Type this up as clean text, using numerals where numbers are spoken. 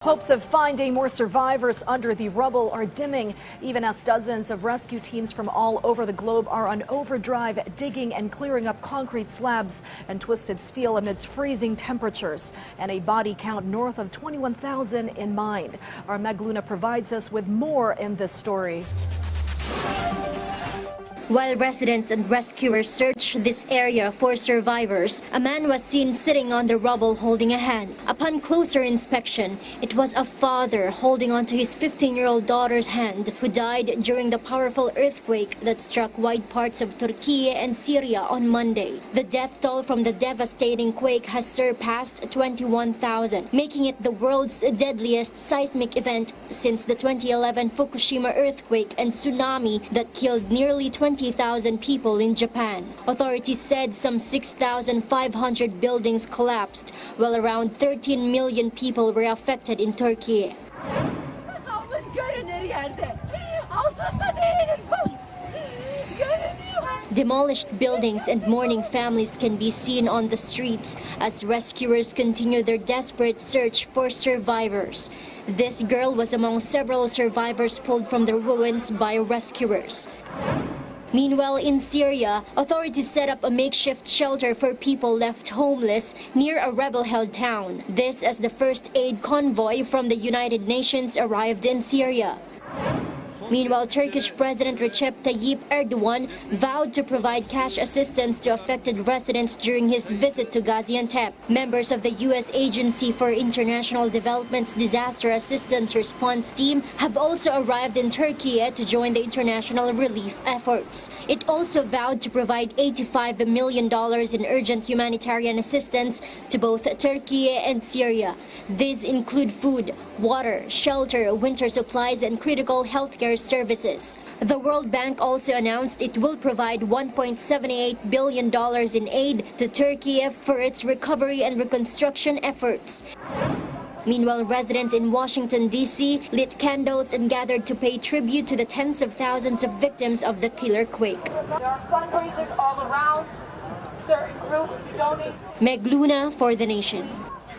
Hopes of finding more survivors under the rubble are dimming, even as dozens of rescue teams from all over the globe are on overdrive, digging and clearing up concrete slabs and twisted steel amidst freezing temperatures and a body count north of 21,000 in mind. Our Meg Luna provides us with more in this story. While residents and rescuers search this area for survivors, a man was seen sitting on the rubble holding a hand. Upon closer inspection, it was a father holding onto his 15-year-old daughter's hand who died during the powerful earthquake that struck wide parts of Turkey and Syria on Monday. The death toll from the devastating quake has surpassed 21,000, making it the world's deadliest seismic event since the 2011 Fukushima earthquake and tsunami that killed nearly 20,000 people in Japan. Authorities said some 6,500 buildings collapsed, while around 13 million people were affected in Turkey. Demolished buildings and mourning families can be seen on the streets as rescuers continue their desperate search for survivors. This girl was among several survivors pulled from the ruins by rescuers. Meanwhile, in Syria, authorities set up a makeshift shelter for people left homeless near a rebel-held town. This as the first aid convoy from the United Nations arrived in Syria. Meanwhile, Turkish President Recep Tayyip Erdogan vowed to provide cash assistance to affected residents during his visit to Gaziantep. Members of the U.S. Agency for International Development's Disaster Assistance Response Team have also arrived in Turkey to join the international relief efforts. It also vowed to provide $85 million in urgent humanitarian assistance to both Turkey and Syria. These include food, water, shelter, winter supplies, and critical healthcare services. The World Bank also announced it will provide $1.78 billion in aid to Turkey for its recovery and reconstruction efforts. Meanwhile, residents in Washington, D.C. lit candles and gathered to pay tribute to the tens of thousands of victims of the killer quake. There are fundraisers all around, certain groups donate. Meg Luna for The Nation.